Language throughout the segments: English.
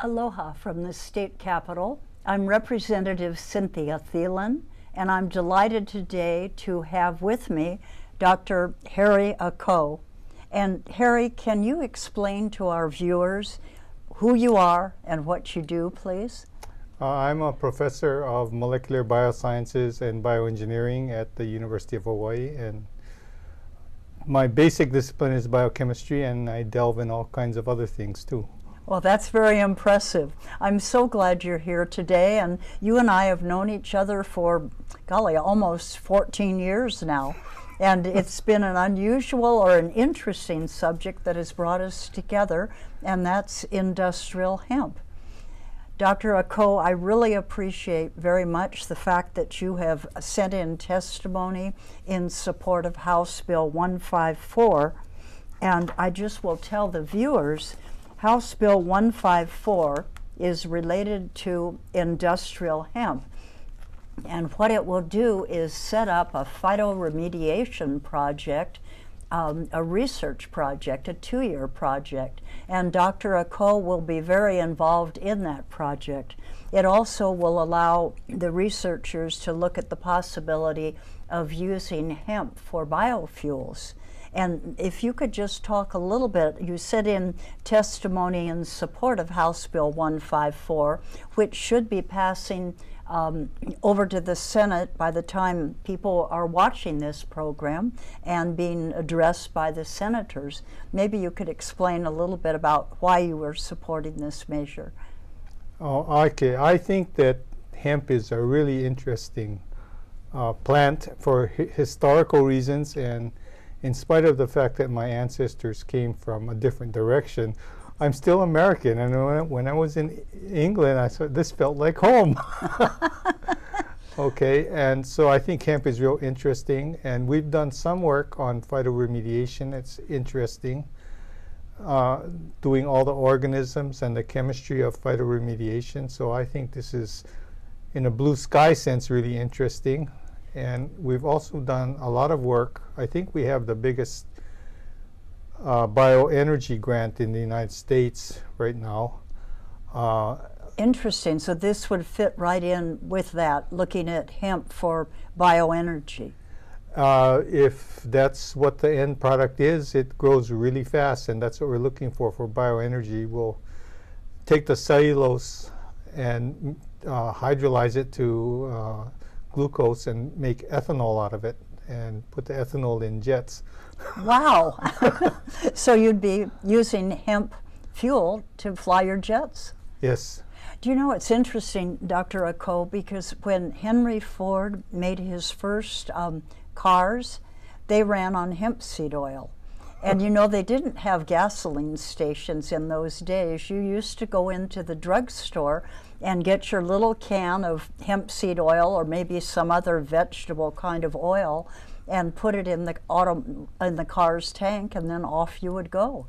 Aloha from the state capitol. I'm Representative Cynthia Thielen, and I'm delighted today to have with me Dr. Harry Ako. And Harry, can you explain to our viewers who you are and what you do, please? I'm a professor of molecular biosciences and bioengineering at the University of Hawaii, and my basic discipline is biochemistry, and I delve in all kinds of other things too. Well, that's very impressive. I'm so glad you're here today, and you and I have known each other for, golly, almost 14 years now. And it's been an unusual or an interesting subject that has brought us together, and that's industrial hemp. Dr. Ako, I really appreciate very much the fact that you have sent in testimony in support of House Bill 154, and I just will tell the viewers House Bill 154 is related to industrial hemp, and what it will do is set up a phytoremediation project, a research project, a 2-year project, and Dr. Ako will be very involved in that project. It also will allow the researchers to look at the possibility of using hemp for biofuels. And if you could just talk a little bit, you sent in testimony in support of House Bill 154, which should be passing over to the Senate by the time people are watching this program and being addressed by the senators. Maybe you could explain a little bit about why you were supporting this measure. Oh, okay. I think that hemp is a really interesting plant for historical reasons, and in spite of the fact that my ancestors came from a different direction, I'm still American, and when I was in England, I thought this felt like home. Okay, and so I think hemp is real interesting, and we've done some work on phytoremediation. It's interesting, doing all the organisms and the chemistry of phytoremediation. So I think this is, in a blue sky sense, really interesting. And we've also done a lot of work. I think we have the biggest bioenergy grant in the United States right now. Interesting. So this would fit right in with that, looking at hemp for bioenergy. If that's what the end product is, it grows really fast, and that's what we're looking for bioenergy. We'll take the cellulose and hydrolyze it to glucose and make ethanol out of it and put the ethanol in jets. Wow. So you'd be using hemp fuel to fly your jets? Yes. Do you know, it's interesting, Dr. Ako, because when Henry Ford made his first cars, they ran on hemp seed oil. And you know, they didn't have gasoline stations in those days. You used to go into the drugstore and get your little can of hemp seed oil or maybe some other vegetable kind of oil and put it in the car's tank, and then off you would go.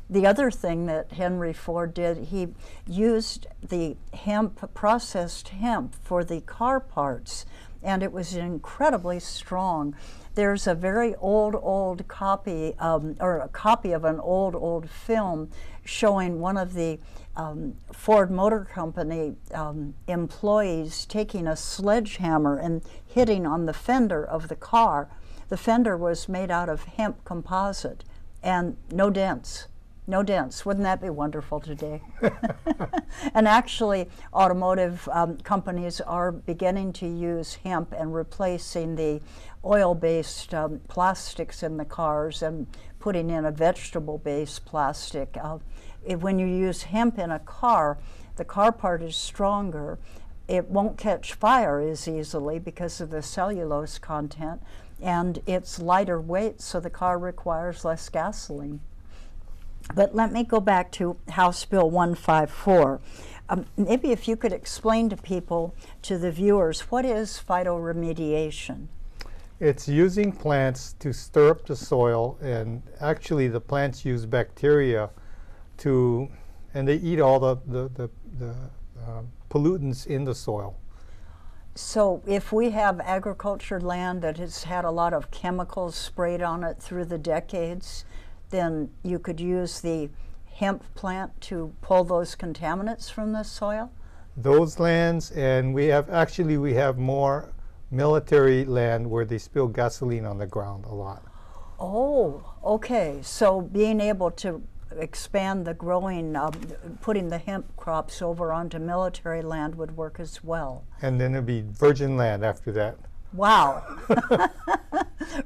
The other thing that Henry Ford did, he used the hemp, processed hemp for the car parts, and it was incredibly strong. There's a very old copy, or a copy of an old film showing one of the Ford Motor Company employees taking a sledgehammer and hitting on the fender of the car. The fender was made out of hemp composite and no dents. No dents. Wouldn't that be wonderful today? And actually, automotive companies are beginning to use hemp and replacing the oil-based plastics in the cars and putting in a vegetable-based plastic. When you use hemp in a car, the car part is stronger. It won't catch fire as easily because of the cellulose content, and it's lighter weight, so the car requires less gasoline. But let me go back to House Bill 154. Maybe if you could explain to people, to the viewers, what is phytoremediation? It's using plants to stir up the soil, and actually the plants use bacteria to, and they eat all the pollutants in the soil. So if we have agriculture land that has had a lot of chemicals sprayed on it through the decades, then you could use the hemp plant to pull those contaminants from the soil? Those lands, and we have more military land where they spill gasoline on the ground a lot. Oh, okay. So being able to expand the growing, putting the hemp crops over onto military land would work as well. And then it'd be virgin land after that. Wow.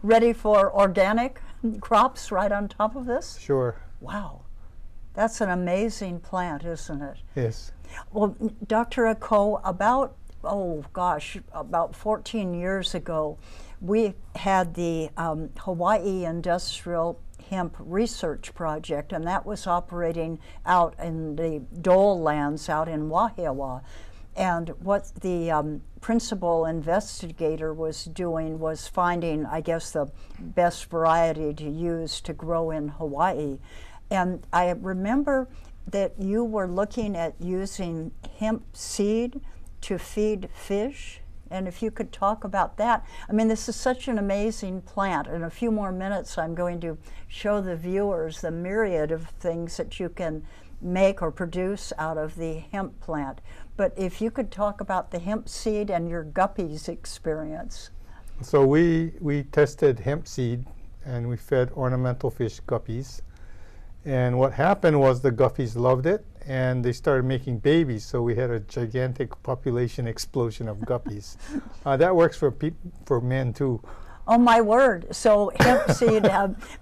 Ready for organic crops right on top of this? Sure. Wow. That's an amazing plant, isn't it? Yes. Well, Dr. Ako, about 14 years ago, we had the Hawaii Industrial Hemp Research Project, and that was operating out in the Dole lands out in Wahiawa. And what the principal investigator was doing was finding, I guess, the best variety to use to grow in Hawaii. And I remember that you were looking at using hemp seed to feed fish. And if you could talk about that. I mean, this is such an amazing plant. In a few more minutes, I'm going to show the viewers the myriad of things that you can make or produce out of the hemp plant. But if you could talk about the hemp seed and your guppies experience. So we tested hemp seed and we fed ornamental fish guppies. And what happened was the guppies loved it and they started making babies. So we had a gigantic population explosion of guppies. That works for men too. Oh my word. So hemp seed,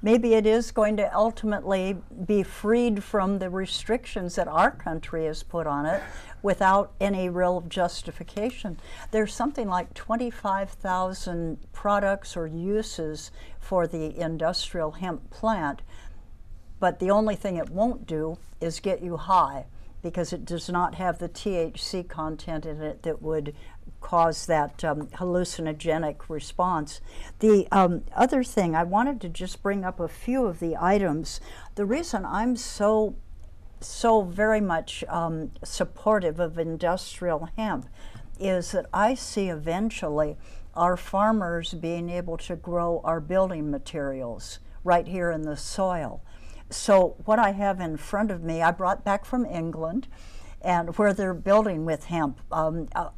maybe it is going to ultimately be freed from the restrictions that our country has put on it without any real justification. There's something like 25,000 products or uses for the industrial hemp plant, but the only thing it won't do is get you high because it does not have the THC content in it that would cause that hallucinogenic response. The other thing, I wanted to just bring up a few of the items. The reason I'm so very much supportive of industrial hemp is that I see eventually our farmers being able to grow our building materials right here in the soil. So what I have in front of me, I brought back from England, and where they're building with hemp,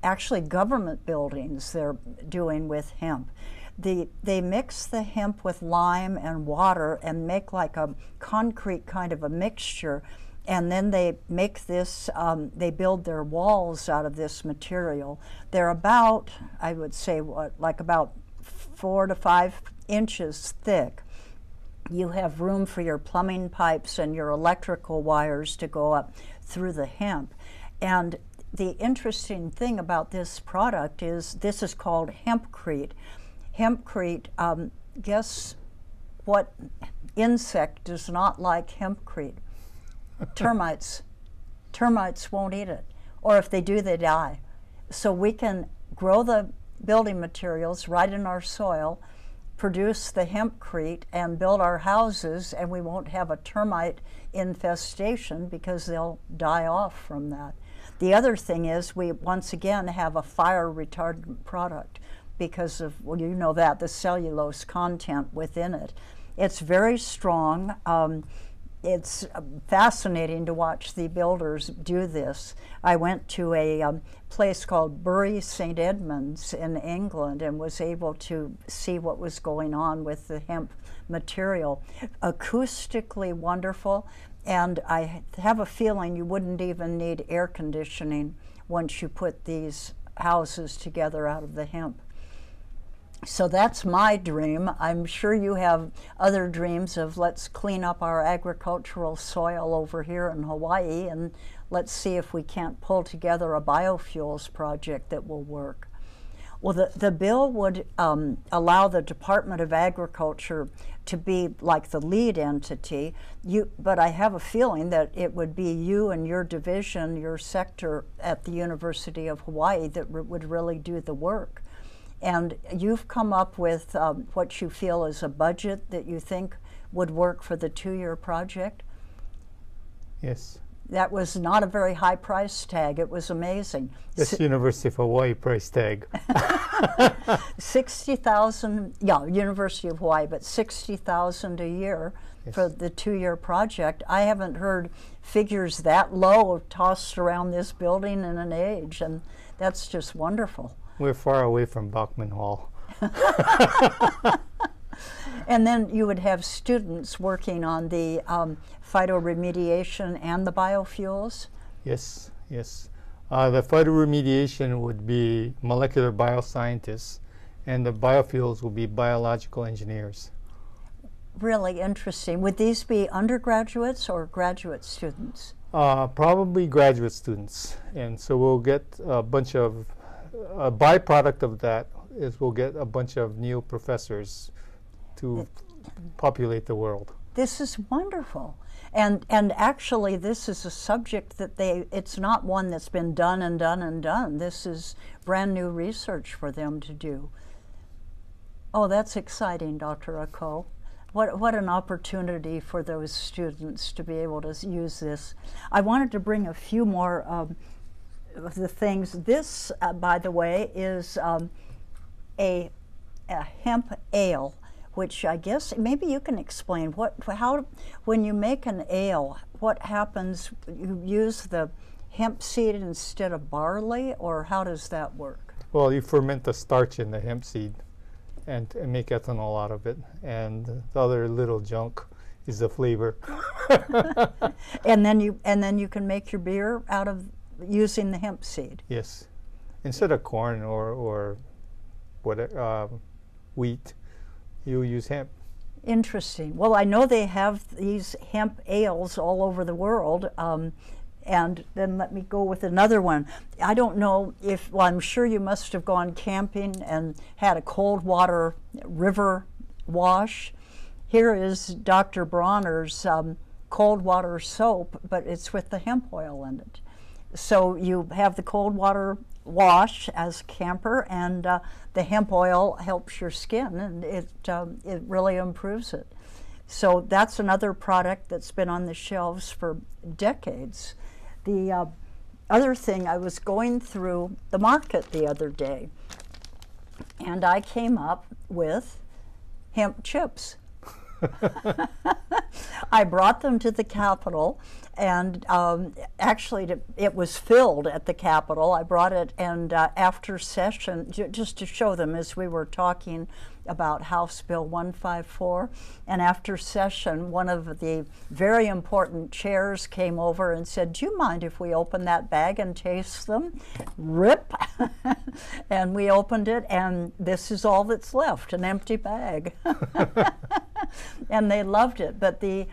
actually government buildings they're doing with hemp. They mix the hemp with lime and water and make like a concrete kind of a mixture, and then they make this, they build their walls out of this material. They're about, I would say, like about 4 to 5 inches thick. You have room for your plumbing pipes and your electrical wires to go up through the hemp. And the interesting thing about this product is this is called hempcrete. Hempcrete, guess what insect does not like hempcrete? Termites. Termites won't eat it. Or if they do, they die. So we can grow the building materials right in our soil, produce the hempcrete, and build our houses, and we won't have a termite infestation because they'll die off from that. The other thing is we once again have a fire retardant product because of, well, you know that, the cellulose content within it. It's very strong. It's fascinating to watch the builders do this. I went to a place called Bury St. Edmunds in England and was able to see what was going on with the hemp material. Acoustically wonderful, and I have a feeling you wouldn't even need air conditioning once you put these houses together out of the hemp. So that's my dream. I'm sure you have other dreams of let's clean up our agricultural soil over here in Hawaii and let's see if we can't pull together a biofuels project that will work. Well, the bill would allow the Department of Agriculture to be like the lead entity, but I have a feeling that it would be you and your division, your sector at the University of Hawaii that would really do the work. And you've come up with what you feel is a budget that you think would work for the 2-year project? Yes. That was not a very high price tag. It was amazing. That's University of Hawaii price tag. 60,000, yeah, University of Hawaii, but 60,000 a year for the 2-year project. I haven't heard figures that low tossed around this building in an age, and that's just wonderful. We're far away from Bachman Hall. And then you would have students working on the phytoremediation and the biofuels? Yes, yes. The phytoremediation would be molecular bioscientists, and the biofuels will be biological engineers. Really interesting. Would these be undergraduates or graduate students? Probably graduate students. And so we'll get a bunch of, a byproduct of that is we'll get a bunch of new professors to populate the world. This is wonderful. And actually this is a subject that it's not one that's been done and done and done. This is brand new research for them to do. Oh, that's exciting, Dr. Ako. What an opportunity for those students to be able to use this. I wanted to bring a few more of the things. This, by the way, is a hemp ale, which I guess maybe you can explain how when you make an ale, what happens? You use the hemp seed instead of barley, or how does that work? Well, you ferment the starch in the hemp seed and make ethanol out of it, and the other little junk is the flavor. and then you can make your beer out of using the hemp seed. Yes, instead of corn or whatever wheat, you use hemp. Interesting. Well, I know they have these hemp ales all over the world. And then let me go with another one. I don't know if, well, I'm sure you must have gone camping and had a cold water river wash. Here is Dr. Bronner's cold water soap, but it's with the hemp oil in it. So you have the cold water wash as a camper, and the hemp oil helps your skin, and it really improves it. So that's another product that's been on the shelves for decades. The other thing, I was going through the market the other day, and I came up with hemp chips. I brought them to the Capitol, and actually it was filled at the Capitol. I brought it, and after session, just to show them as we were talking about House Bill 154, and after session, one of the very important chairs came over and said, "Do you mind if we open that bag and taste them?" Rip! And we opened it, and this is all that's left, an empty bag. And they loved it. But the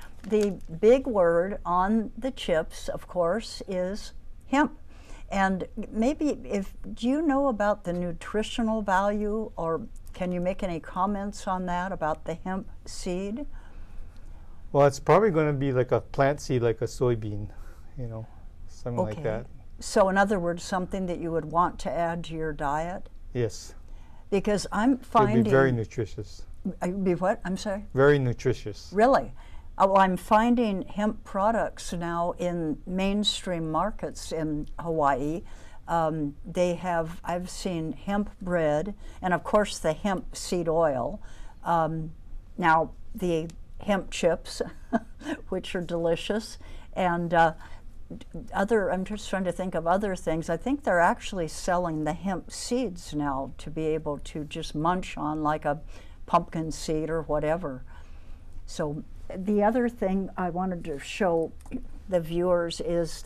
big word on the chips, of course, is hemp. And maybe do you know about the nutritional value, or can you make any comments on that about the hemp seed? Well, it's probably going to be like a plant seed, like a soybean, you know, something like that. So in other words, something that you would want to add to your diet? Yes. Because I'm finding... It would be very nutritious. Be what? I'm sorry? Very nutritious. Really? Well, I'm finding hemp products now in mainstream markets in Hawaii. I've seen hemp bread, and of course the hemp seed oil. Now the hemp chips, which are delicious, and I'm just trying to think of other things. I think they're actually selling the hemp seeds now to be able to just munch on like a pumpkin seed or whatever. So the other thing I wanted to show the viewers is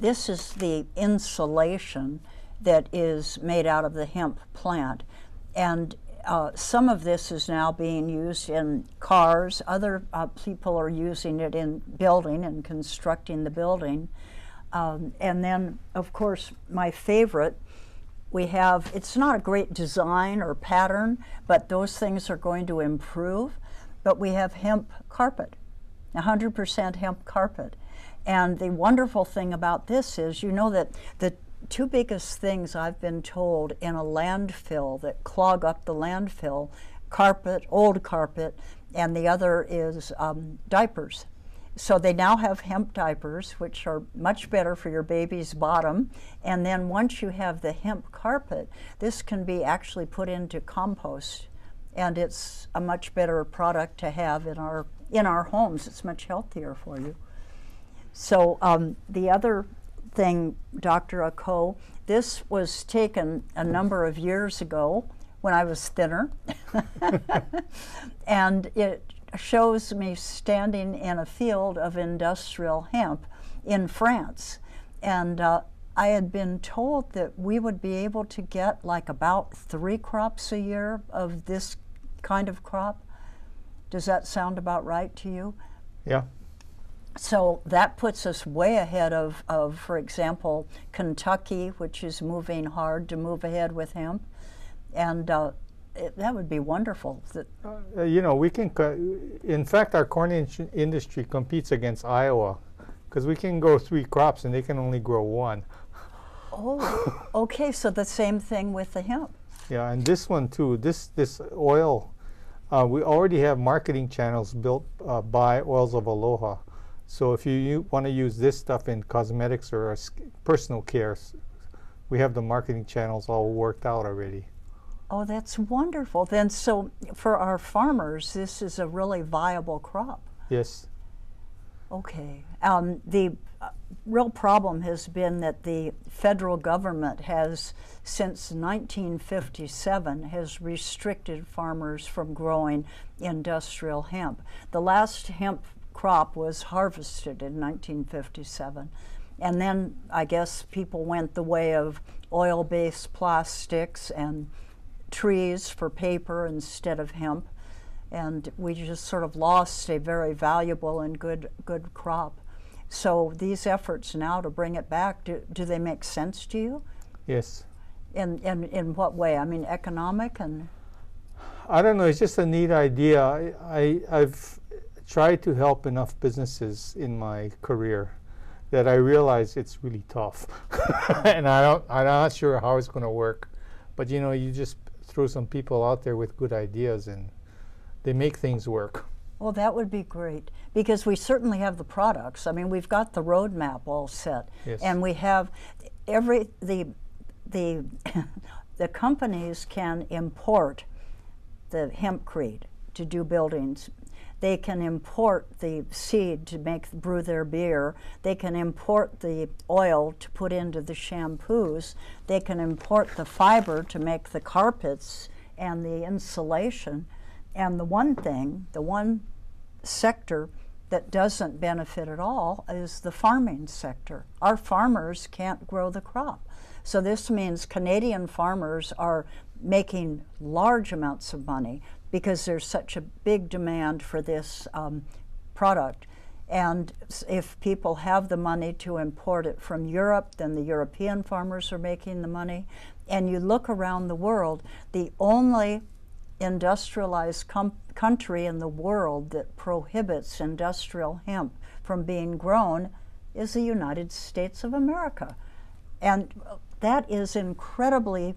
this is the insulation that is made out of the hemp plant, and some of this is now being used in cars. Other people are using it in building and constructing the building. And then, of course, my favorite, we have, it's not a great design or pattern, but those things are going to improve. But we have hemp carpet, 100% hemp carpet. And the wonderful thing about this is, you know, that the two biggest things I've been told in a landfill that clog up the landfill, carpet, old carpet, and the other is diapers. So they now have hemp diapers, which are much better for your baby's bottom. And then once you have the hemp carpet, this can be actually put into compost. And it's a much better product to have in our homes. It's much healthier for you. So the other thing, Dr. Ako, this was taken a number of years ago when I was thinner. And it shows me standing in a field of industrial hemp in France. And I had been told that we would be able to get like about 3 crops a year of this kind of crop. Does that sound about right to you? Yeah. So that puts us way ahead of, for example, Kentucky, which is moving hard to move ahead with hemp. And that would be wonderful. You know, we can, in fact, our corn industry competes against Iowa because we can grow 3 crops and they can only grow 1. Oh, okay, so the same thing with the hemp. Yeah, and this one too, this oil, we already have marketing channels built by Oils of Aloha. So if you want to use this stuff in cosmetics or personal care, we have the marketing channels all worked out already. Oh, that's wonderful. Then, so for our farmers, this is a really viable crop. Yes. Okay. The real problem has been that the federal government has, since 1957, has restricted farmers from growing industrial hemp. The last hemp crop was harvested in 1957. And then I guess people went the way of oil-based plastics and trees for paper instead of hemp, and we just sort of lost a very valuable and good crop. So these efforts now to bring it back, do they make sense to you? Yes. In what way? I mean, economic and? I don't know, it's just a neat idea. I've tried to help enough businesses in my career that I realize it's really tough. And I'm not sure how it's going to work. But you know, you just throw some people out there with good ideas and they make things work. Well, that would be great, because we certainly have the products. I mean, we've got the roadmap all set. Yes. And we have the companies can import the hempcrete to do buildings. They can import the seed to brew their beer. They can import the oil to put into the shampoos. They can import the fiber to make the carpets and the insulation. And the one sector that doesn't benefit at all is the farming sector. Our farmers can't grow the crop. So this means Canadian farmers are making large amounts of money because there's such a big demand for this product. And if people have the money to import it from Europe, then the European farmers are making the money. And you look around the world, the only industrialized country in the world that prohibits industrial hemp from being grown is the United States of America. And that is incredibly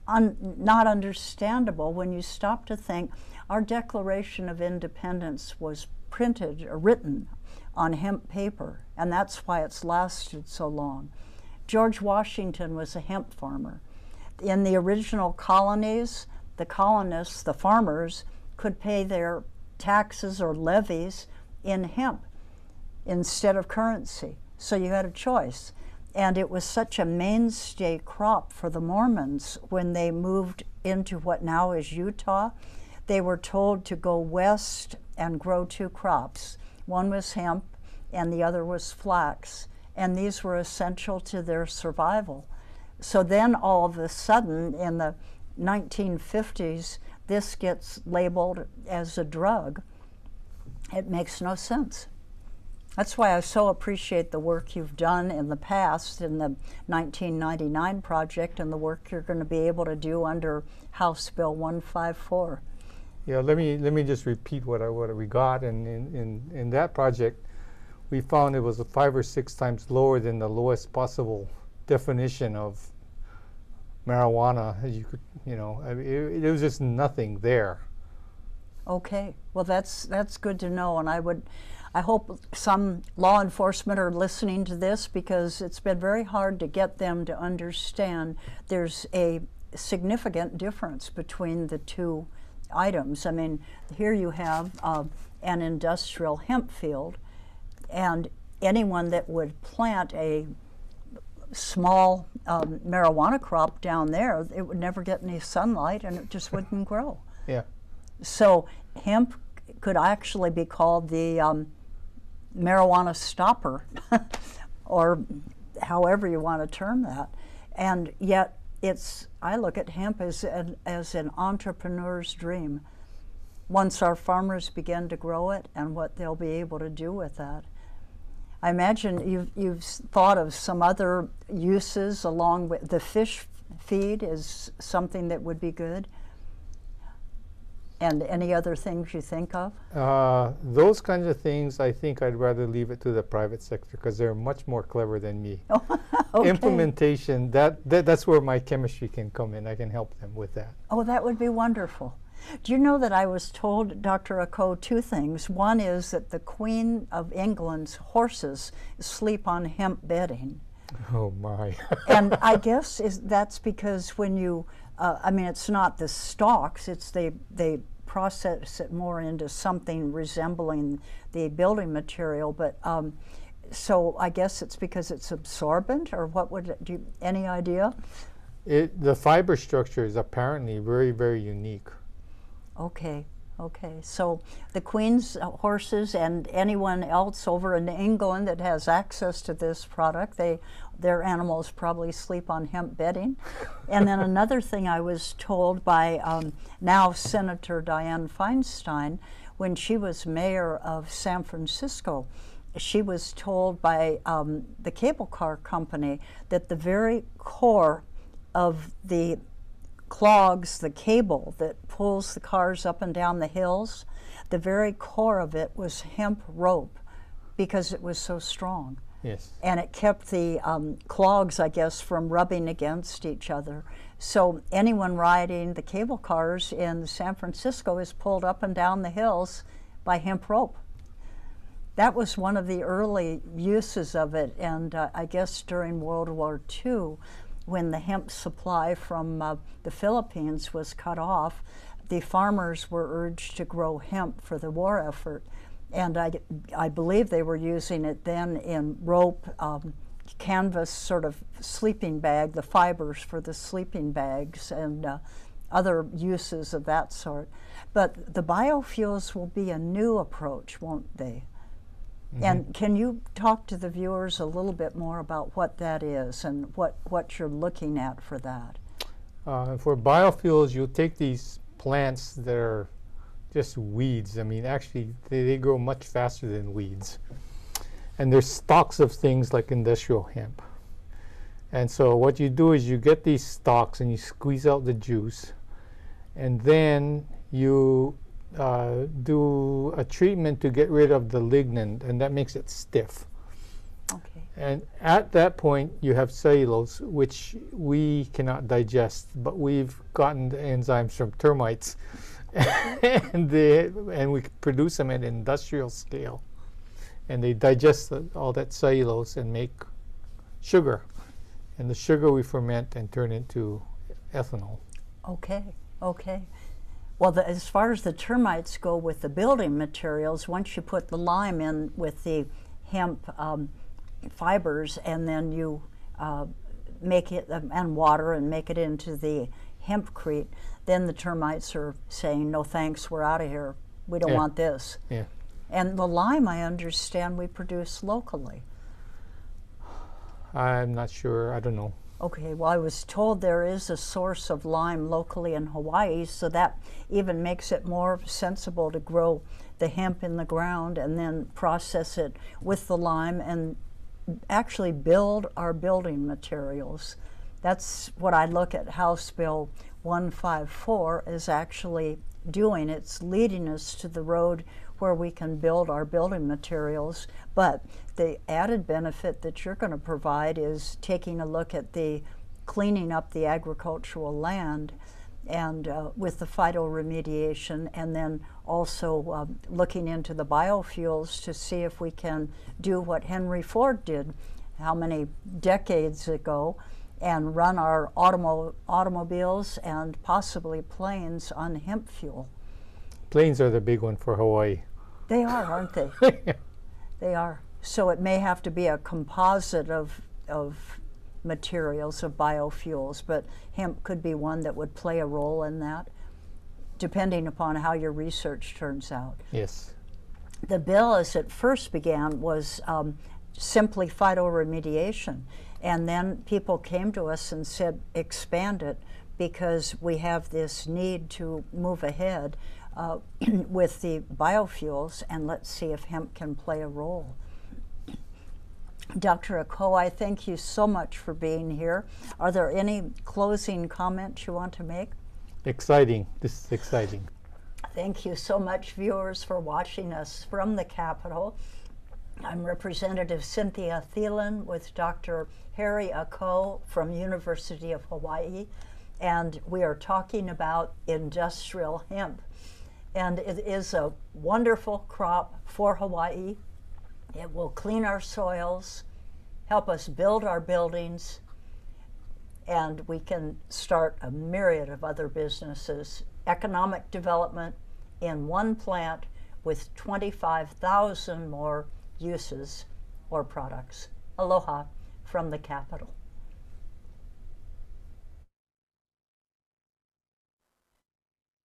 not understandable when you stop to think. Our Declaration of Independence was printed or written on hemp paper, and that's why it's lasted so long. George Washington was a hemp farmer. In the original colonies, the colonists, the farmers, could pay their taxes or levies in hemp instead of currency. So you had a choice. And it was such a mainstay crop for the Mormons when they moved into what now is Utah. They were told to go west and grow 2 crops. One was hemp and the other was flax. And these were essential to their survival. So then all of a sudden in the 1950s, this gets labeled as a drug. It makes no sense. That's why I so appreciate the work you've done in the past in the 1999 project and the work you're going to be able to do under House Bill 154. Yeah, let me just repeat what we got. And in that project, we found it was 5 or 6 times lower than the lowest possible definition of marijuana. You could, you know, I mean, it was just nothing there. Okay, well that's good to know, and I hope some law enforcement are listening to this, because it's been very hard to get them to understand there's a significant difference between the two items. I mean, here you have an industrial hemp field, and anyone that would plant a small marijuana crop down there, it would never get any sunlight and it just wouldn't grow. Yeah. So hemp could actually be called the marijuana stopper, or however you want to term that. And yet I look at hemp as an entrepreneur's dream. Once our farmers begin to grow it and what they'll be able to do with that. I imagine you've thought of some other uses along with the fish feed is something that would be good. And any other things you think of? Those kinds of things, I think I'd rather leave it to the private sector, because they're much more clever than me. Okay. Implementation, that's where my chemistry can come in. I can help them with that. Oh, that would be wonderful. Do you know that I was told, Dr. Ako, two things. One is that the Queen of England's horses sleep on hemp bedding. Oh my. And I guess that's because when you, I mean, it's not the stalks, it's they process it more into something resembling the building material, but so I guess it's because it's absorbent, or what would it do? Any idea? The fiber structure is apparently very, very unique. Okay, okay. So the Queen's horses and anyone else over in England that has access to this product, their animals probably sleep on hemp bedding. And then another thing I was told by now Senator Dianne Feinstein, when she was mayor of San Francisco, she was told by the cable car company that the very core of the clogs, the cable that pulls the cars up and down the hills, the very core of it was hemp rope, because it was so strong. Yes. And it kept the clogs, I guess, from rubbing against each other. So anyone riding the cable cars in San Francisco is pulled up and down the hills by hemp rope. That was one of the early uses of it, and I guess during World War II, when the hemp supply from the Philippines was cut off, the farmers were urged to grow hemp for the war effort. And I believe they were using it then in rope, canvas sort of sleeping bag, the fibers for the sleeping bags, and other uses of that sort. But the biofuels will be a new approach, won't they? Mm-hmm. And can you talk to the viewers a little bit more about what that is and what you're looking at for that? For biofuels, you take these plants that are just weeds. I mean, actually, they grow much faster than weeds. And there's stalks of things like industrial hemp. And so what you do is you get these stalks and you squeeze out the juice, and then you do a treatment to get rid of the lignin, and that makes it stiff. Okay. And at that point, you have cellulose, which we cannot digest, but we've gotten the enzymes from termites, and we produce them at industrial scale. And they digest all that cellulose and make sugar. And the sugar we ferment and turn into ethanol. Okay, okay. Well, as far as the termites go with the building materials, once you put the lime in with the hemp fibers, and then you make it, and water, and make it into the hempcrete, then the termites are saying, no thanks, we're out of here. We don't want this. Yeah. And the lime, I understand, we produce locally. I'm not sure. I don't know. Okay, well, I was told there is a source of lime locally in Hawaii, so that even makes it more sensible to grow the hemp in the ground and then process it with the lime and actually build our building materials. That's what I look at House Bill 154 is actually doing. It's leading us to the road where we can build our building materials, but the added benefit that you're going to provide is taking a look at the cleaning up the agricultural land and with the phytoremediation, and then also looking into the biofuels to see if we can do what Henry Ford did how many decades ago and run our automobiles and possibly planes on hemp fuel. Planes are the big one for Hawaii. They are, aren't they? They are. So it may have to be a composite of materials, of biofuels, but hemp could be one that would play a role in that, depending upon how your research turns out. Yes. The bill, as it first began, was simply phytoremediation, and then people came to us and said, expand it, because we have this need to move ahead with the biofuels, and let's see if hemp can play a role. Dr. Ako, I thank you so much for being here. Are there any closing comments you want to make? Exciting. This is exciting. Thank you so much, viewers, for watching us from the Capitol. I'm Representative Cynthia Thielen with Dr. Harry Ako from University of Hawaii, and we are talking about industrial hemp. And it is a wonderful crop for Hawaii. It will clean our soils, help us build our buildings, and we can start a myriad of other businesses. Economic development in one plant with 25,000 more uses or products. Aloha from the Capitol.